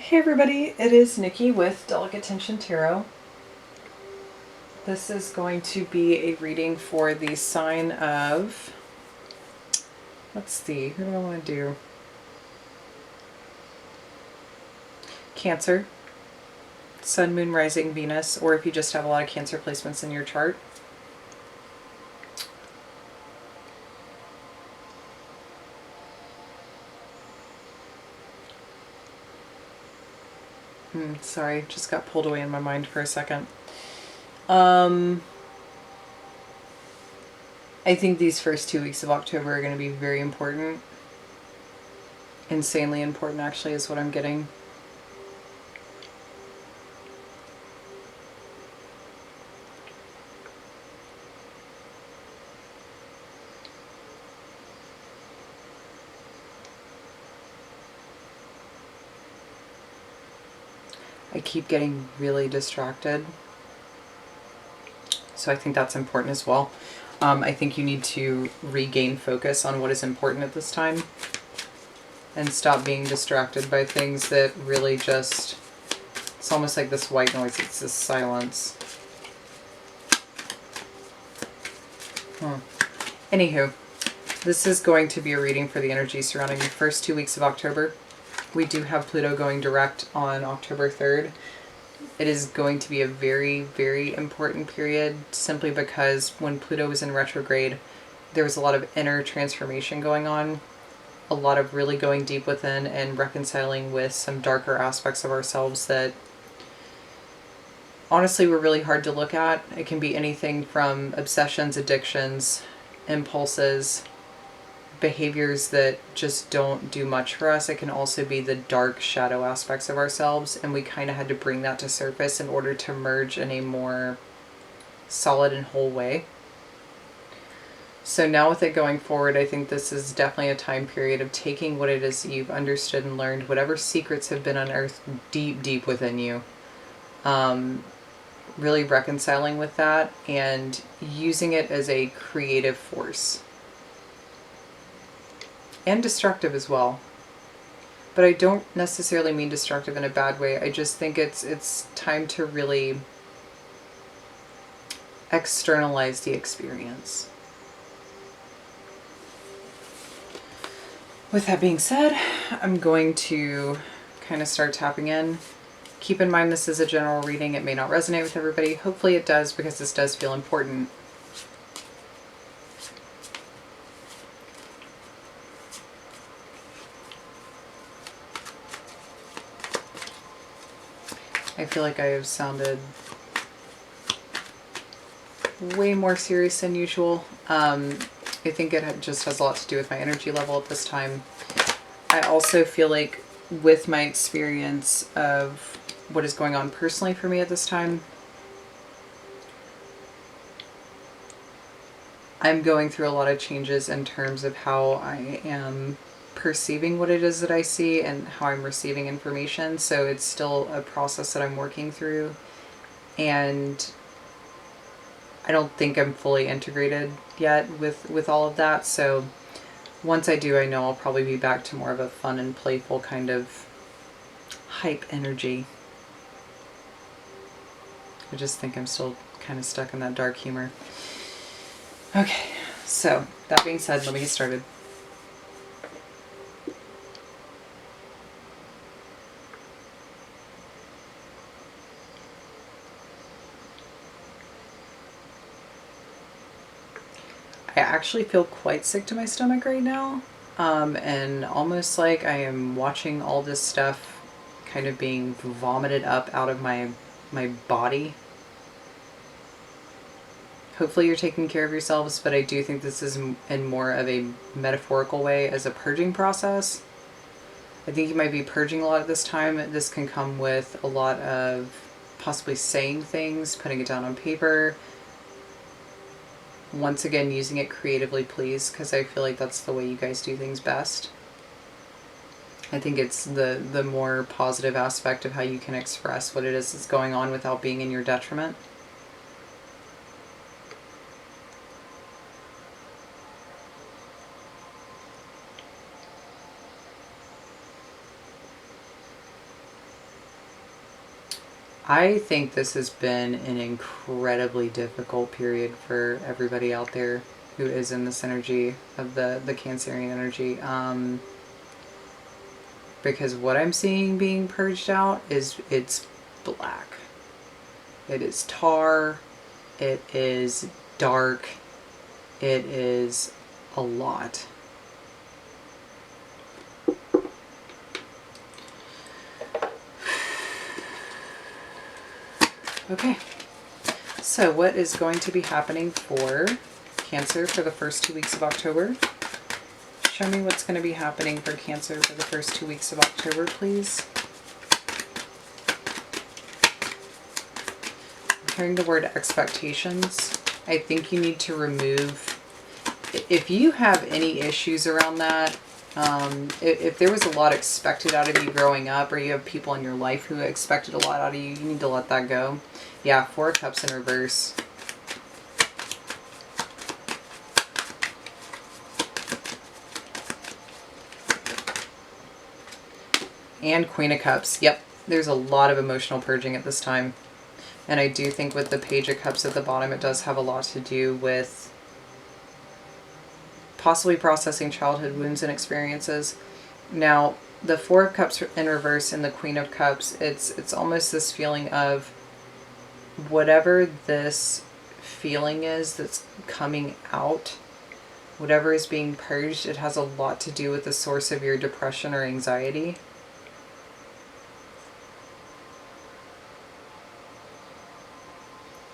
Hey everybody, it is Nikki with Delicate Tension Tarot. This is going to be a reading for the sign of, let's see, who do I want to do? Cancer, Sun, Moon, Rising, Venus, or if you just have a lot of Cancer placements in your chart. Sorry, just got pulled away in my mind for a second. I think these first 2 weeks of October are going to be very important. Insanely important, actually, is what I'm getting. I keep getting really distracted. So I think that's important as well. I think you need to regain focus on what is important at this time and stop being distracted by things that really just, it's almost like this white noise, it's this silence. Anywho, this is going to be a reading for the energy surrounding the first 2 weeks of October. We do have Pluto going direct on October 3rd. It is going to be a very, very important period simply because when Pluto was in retrograde, there was a lot of inner transformation going on, a lot of really going deep within and reconciling with some darker aspects of ourselves that honestly were really hard to look at. It can be anything from obsessions, addictions, impulses, behaviors that just don't do much for us. It can also be the dark shadow aspects of ourselves, and we kind of had to bring that to surface in order to merge in a more solid and whole way. So now with it going forward, I think this is definitely a time period of taking what it is you've understood and learned, whatever secrets have been unearthed deep, deep within you, really reconciling with that and using it as a creative force. And destructive as well. But I don't necessarily mean destructive in a bad way. I just think it's time to really externalize the experience. With that being said, I'm going to kind of start tapping in. Keep in mind this is a general reading. It may not resonate with everybody. Hopefully it does, because this does feel important. I feel like I have sounded way more serious than usual. I think it just has a lot to do with my energy level at this time. I also feel like with my experience of what is going on personally for me at this time, I'm going through a lot of changes in terms of how I am perceiving what it is that I see and how I'm receiving information. So it's still a process that I'm working through, and I don't think I'm fully integrated yet with all of that. So once I do, I know I'll probably be back to more of a fun and playful kind of hype energy. I just think I'm still kind of stuck in that dark humor. Okay, so that being said, let me get started. I actually feel quite sick to my stomach right now, and almost like I am watching all this stuff kind of being vomited up out of my body. Hopefully you're taking care of yourselves, but I do think this is in more of a metaphorical way as a purging process. I think you might be purging a lot at this time. This can come with a lot of possibly saying things, putting it down on paper. Once again, using it creatively, please, because I feel like that's the way you guys do things best. I think it's the more positive aspect of how you can express what it is that's going on without being in your detriment. I think this has been an incredibly difficult period for everybody out there who is in this energy of the Cancerian energy. Because what I'm seeing being purged out is, it's black. It is tar. It is dark. It is a lot. Okay, so what is going to be happening for Cancer for the first 2 weeks of October? Show me what's going to be happening for Cancer for the first 2 weeks of October, please. I'm hearing the word expectations. I think you need to remove, if you have any issues around that, if there was a lot expected out of you growing up, or you have people in your life who expected a lot out of you, you need to let that go. Yeah, 4 of Cups in reverse. And Queen of Cups. Yep, there's a lot of emotional purging at this time. And I do think with the Page of Cups at the bottom, it does have a lot to do with possibly processing childhood wounds and experiences. Now, the 4 of Cups in reverse and the Queen of Cups, it's almost this feeling of whatever this feeling is that's coming out, whatever is being purged, it has a lot to do with the source of your depression or anxiety.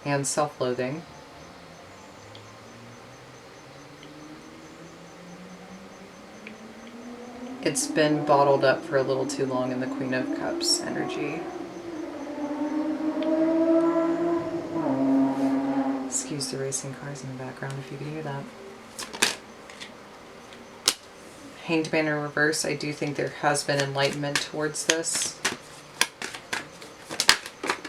And self-loathing. It's been bottled up for a little too long in the Queen of Cups energy. Excuse the racing cars in the background if you can hear that. Hanged Man in reverse. I do think there has been enlightenment towards this.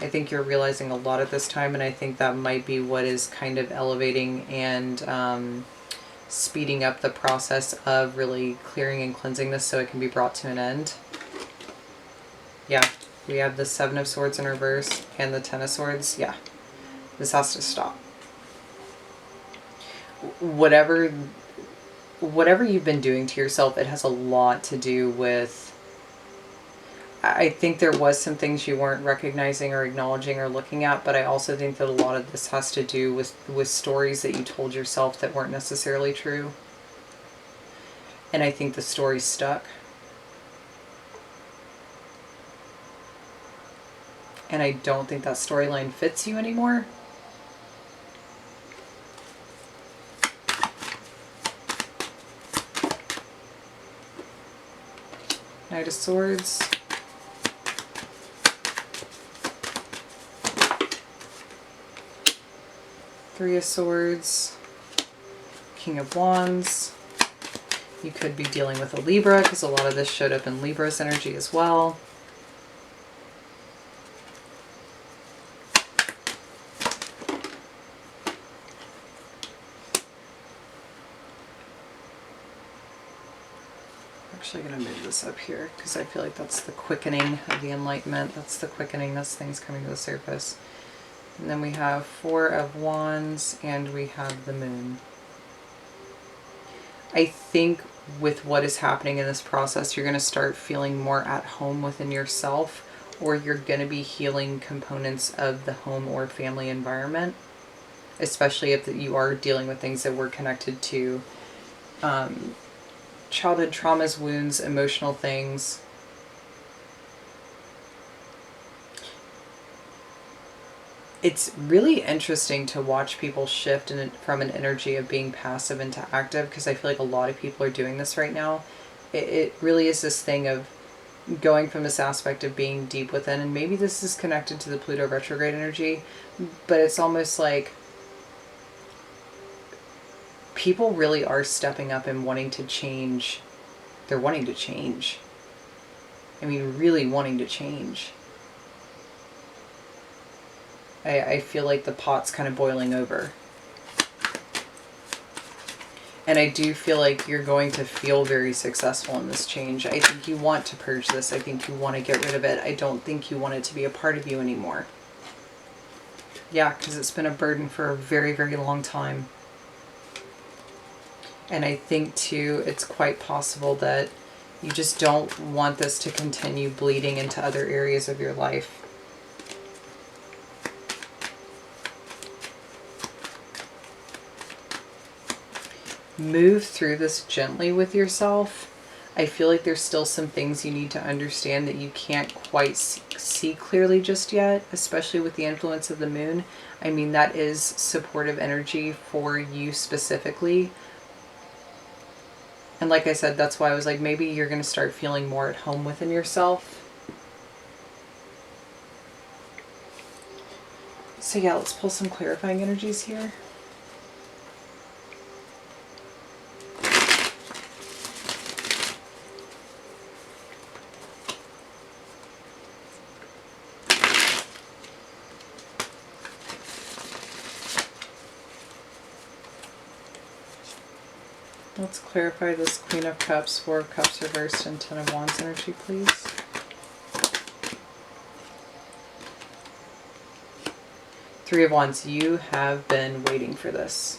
I think you're realizing a lot at this time, and I think that might be what is kind of elevating and speeding up the process of really clearing and cleansing this so it can be brought to an end. Yeah, we have the 7 of Swords in reverse and the 10 of Swords. Yeah, this has to stop. Whatever you've been doing to yourself, it has a lot to do with, I think there was some things you weren't recognizing or acknowledging or looking at, but I also think that a lot of this has to do with stories that you told yourself that weren't necessarily true. And I think the story stuck. And I don't think that storyline fits you anymore. Knight of Swords. Three of Swords. King of Wands. You could be dealing with a Libra because a lot of this showed up in Libra's energy as well. Actually going to move this up here because I feel like that's the quickening of the enlightenment. That's the quickening. That's things coming to the surface. And then we have 4 of Wands and we have the Moon. I think with what is happening in this process, you're going to start feeling more at home within yourself, or you're going to be healing components of the home or family environment, especially if you are dealing with things that were connected to childhood traumas, wounds, emotional things. It's really interesting to watch people shift from an energy of being passive into active, because I feel like a lot of people are doing this right now. It really is this thing of going from this aspect of being deep within, and maybe this is connected to the Pluto retrograde energy, but it's almost like people really are stepping up and wanting to change. They're wanting to change. I mean, really wanting to change. I feel like the pot's kind of boiling over. And I do feel like you're going to feel very successful in this change. I think you want to purge this. I think you want to get rid of it. I don't think you want it to be a part of you anymore. Yeah, because it's been a burden for a very, very long time. And I think, too, it's quite possible that you just don't want this to continue bleeding into other areas of your life. Move through this gently with yourself. I feel like there's still some things you need to understand that you can't quite see clearly just yet, especially with the influence of the moon. I mean, that is supportive energy for you specifically. And like I said, that's why I was like, maybe you're going to start feeling more at home within yourself. So yeah, let's pull some clarifying energies here. Let's clarify this Queen of Cups, Four of Cups reversed, and Ten of Wands energy, please. Three of Wands, you have been waiting for this.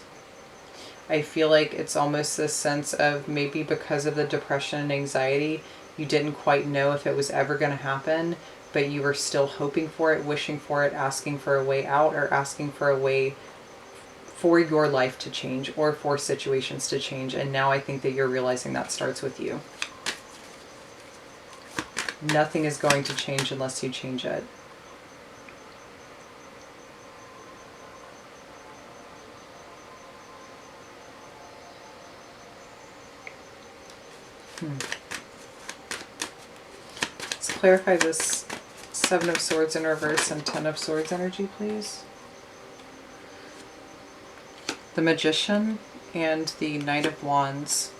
I feel like it's almost this sense of maybe because of the depression and anxiety, you didn't quite know if it was ever going to happen, but you were still hoping for it, wishing for it, asking for a way out, or asking for a way for your life to change or for situations to change. And now I think that you're realizing that starts with you. Nothing is going to change unless you change it. Let's clarify this Seven of Swords in reverse and Ten of Swords energy, please. The Magician and the Knight of Wands.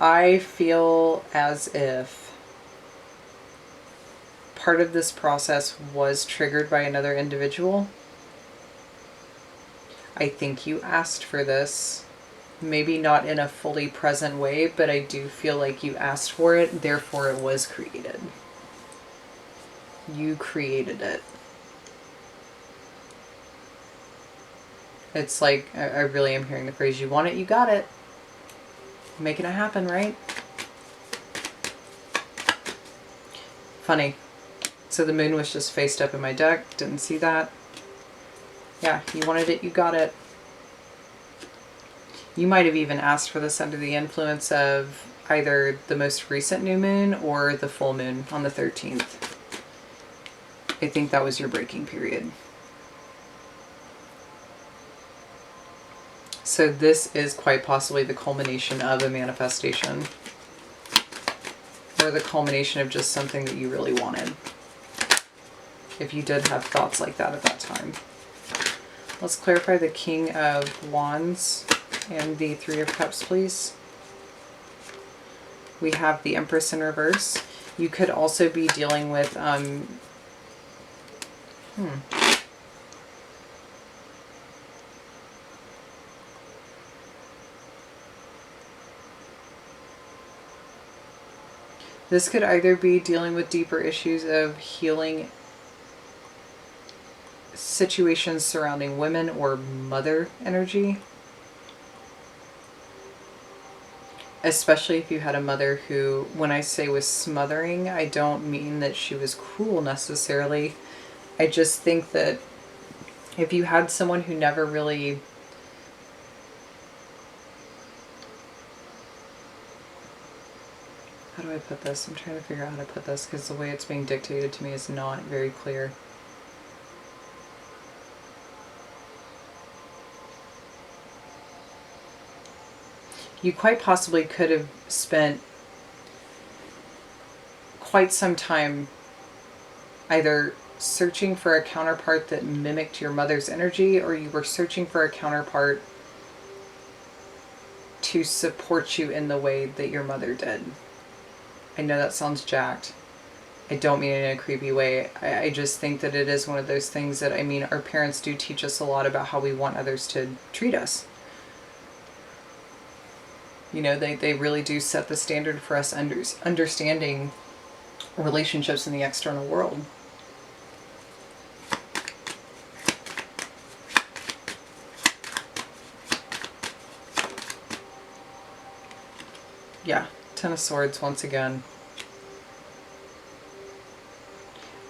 I feel as if part of this process was triggered by another individual. I think you asked for this. Maybe not in a fully present way, but I do feel like you asked for it, therefore it was created. You created it. It's like, I really am hearing the phrase, you want it, you got it. Making it happen, right? Funny. So the moon was just faced up in my deck. Didn't see that. Yeah, you wanted it, you got it. You might have even asked for this under the influence of either the most recent new moon or the full moon on the 13th. I think that was your breaking period. So this is quite possibly the culmination of a manifestation, or the culmination of just something that you really wanted, if you did have thoughts like that at that time. Let's clarify the King of Wands and the Three of Cups, please. We have the Empress in reverse. You could also be dealing with this could either be dealing with deeper issues of healing situations surrounding women or mother energy. Especially if you had a mother who, when I say was smothering, I don't mean that she was cruel necessarily. I just think that if you had someone who never really how do I put this? I'm trying to figure out how to put this because the way it's being dictated to me is not very clear. You quite possibly could have spent quite some time either searching for a counterpart that mimicked your mother's energy, or you were searching for a counterpart to support you in the way that your mother did. I know that sounds jacked. I don't mean it in a creepy way. I just think that it is one of those things that, I mean, our parents do teach us a lot about how we want others to treat us. You know, they really do set the standard for us understanding relationships in the external world. Yeah, Ten of Swords once again.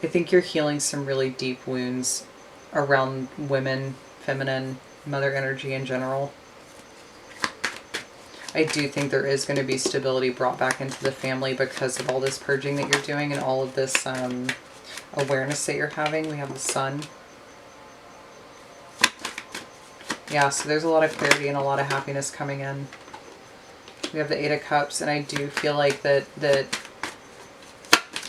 I think you're healing some really deep wounds around women, feminine, mother energy in general. I do think there is going to be stability brought back into the family because of all this purging that you're doing and all of this awareness that you're having. We have the Sun. Yeah, so there's a lot of clarity and a lot of happiness coming in. We have the Eight of Cups, and I do feel like that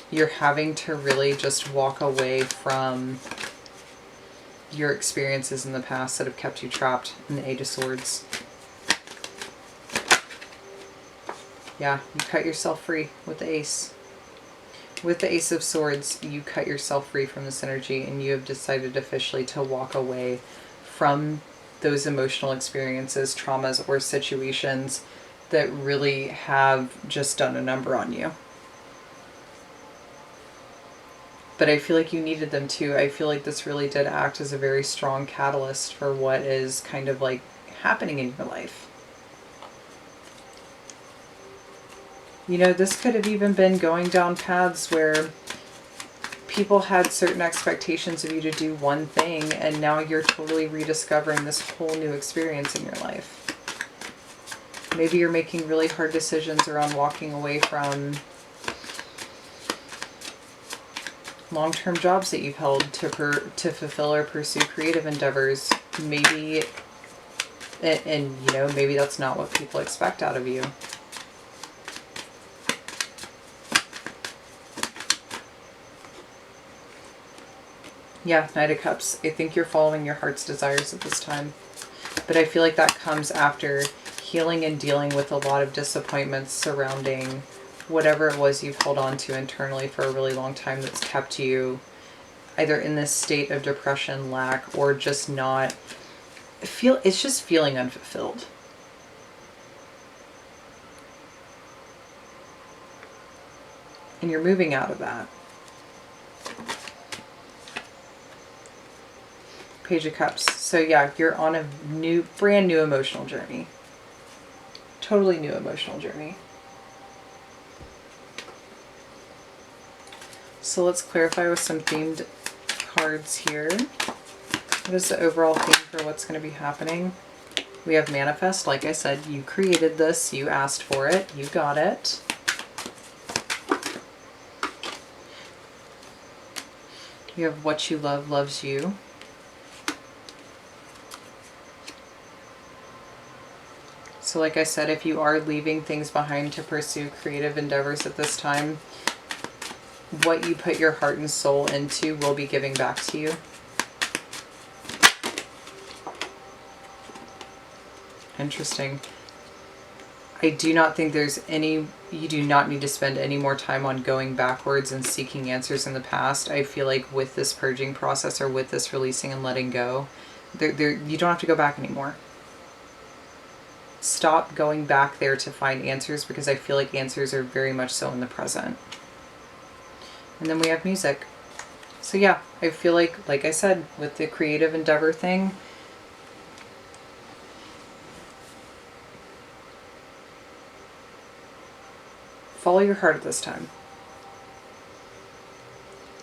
you're having to really just walk away from your experiences in the past that have kept you trapped in the Eight of Swords. Yeah, you cut yourself free with the Ace. With the Ace of Swords, you cut yourself free from this energy, and you have decided officially to walk away from those emotional experiences, traumas, or situations that really have just done a number on you. But I feel like you needed them too. I feel like this really did act as a very strong catalyst for what is kind of like happening in your life. You know, this could have even been going down paths where people had certain expectations of you to do one thing, and now you're totally rediscovering this whole new experience in your life. Maybe you're making really hard decisions around walking away from long-term jobs that you've held to fulfill or pursue creative endeavors. Maybe, and you know, maybe that's not what people expect out of you. Yeah, Knight of Cups. I think you're following your heart's desires at this time. But I feel like that comes after healing and dealing with a lot of disappointments surrounding whatever it was you've held on to internally for a really long time that's kept you either in this state of depression, lack, or just not it's just feeling unfulfilled. And you're moving out of that. Page of Cups. So yeah, you're on a brand new emotional journey. Totally new emotional journey. So let's clarify with some themed cards here. What is the overall theme for what's going to be happening? We have Manifest. Like I said, you created this. You asked for it. You got it. You have What You Love Loves You. So like I said, if you are leaving things behind to pursue creative endeavors at this time, what you put your heart and soul into will be giving back to you. Interesting. I do not think there's you do not need to spend any more time on going backwards and seeking answers in the past. I feel like with this purging process or with this releasing and letting go, you don't have to go back anymore. Stop going back there to find answers, because I feel like answers are very much so in the present. And then we have music. So yeah, I feel like I said, with the creative endeavor thing, follow your heart at this time.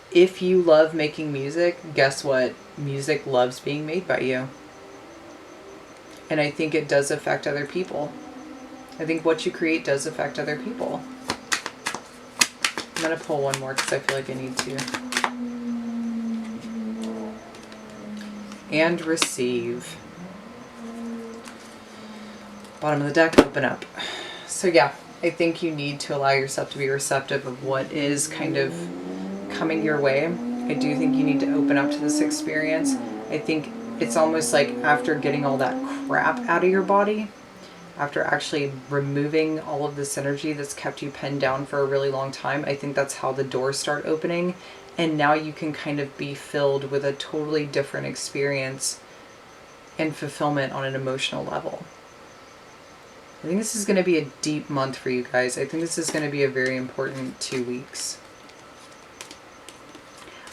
If you love making music, guess what? Music loves being made by you. And I think it does affect other people. I think what you create does affect other people. I'm going to pull one more because I feel like I need to. And receive. Bottom of the deck, open up. So yeah, I think you need to allow yourself to be receptive of what is kind of coming your way. I do think you need to open up to this experience. I think it's almost like after getting all that crap out of your body, after actually removing all of this energy that's kept you pinned down for a really long time, I think that's how the doors start opening. And now you can kind of be filled with a totally different experience and fulfillment on an emotional level. I think this is going to be a deep month for you guys. I think this is going to be a very important 2 weeks.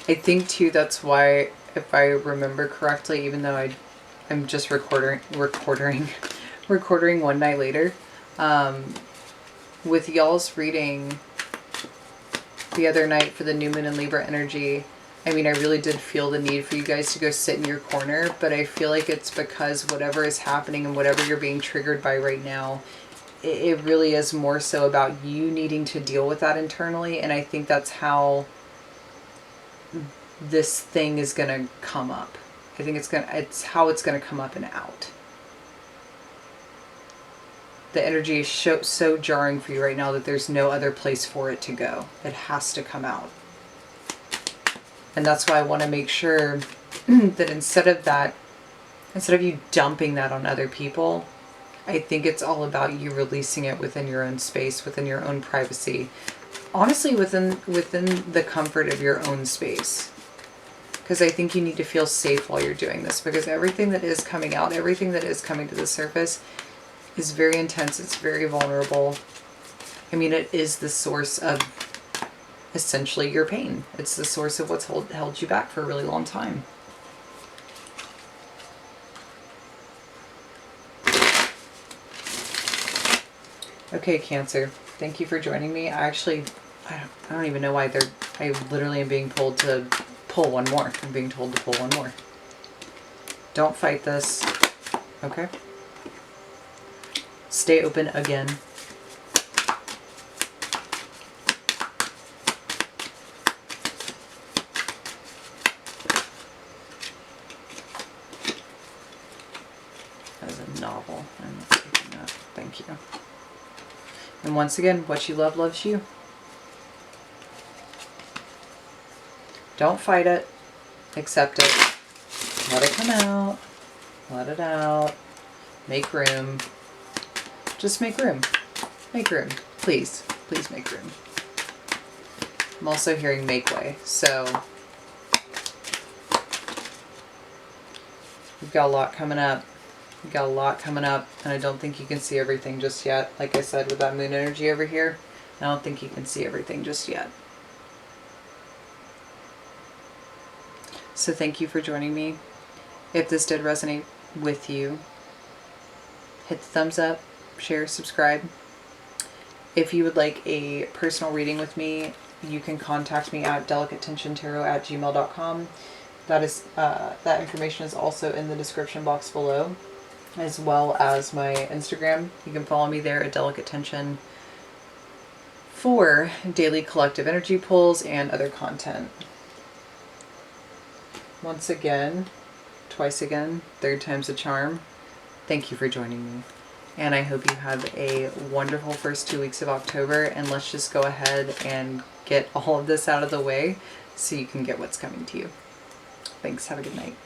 I think too, that's why, if I remember correctly, even though I'm just recording one night later, with y'all's reading the other night for the new moon and Libra energy, I mean, I really did feel the need for you guys to go sit in your corner, but I feel like it's because whatever is happening and whatever you're being triggered by right now, it really is more so about you needing to deal with that internally. And I think that's how this thing is going to come up. I think it's how it's going to come up and out. The energy is so jarring for you right now that there's no other place for it to go. It has to come out. And that's why I want to make sure that instead of you dumping that on other people, I think it's all about you releasing it within your own space, within your own privacy. Honestly, within the comfort of your own space. Because I think you need to feel safe while you're doing this, because everything that is coming out, everything that is coming to the surface is very intense. It's very vulnerable. I mean, it is the source of essentially your pain. It's the source of what's held you back for a really long time. Okay, Cancer. Thank you for joining me. I don't even know why I literally am being told to pull one more. I'm being told to pull one more. Don't fight this. Okay? Stay open again. As a novel. I'm not taking that. Thank you. And once again, what you love loves you. Don't fight it. Accept it. Let it come out. Let it out. Make room. Just make room. Make room. Please. Please make room. I'm also hearing make way. So we've got a lot coming up. We've got a lot coming up, and I don't think you can see everything just yet. Like I said, with that moon energy over here, I don't think you can see everything just yet. So thank you for joining me. If this did resonate with you, hit the thumbs up, share, subscribe. If you would like a personal reading with me, you can contact me at delicatetensiontarot@gmail.com. That information is also in the description box below, as well as my Instagram. You can follow me there at Delicate Tension for daily collective energy pulls and other content. Once again, twice again, third time's a charm. Thank you for joining me. And I hope you have a wonderful first 2 weeks of October. And let's just go ahead and get all of this out of the way so you can get what's coming to you. Thanks. Have a good night.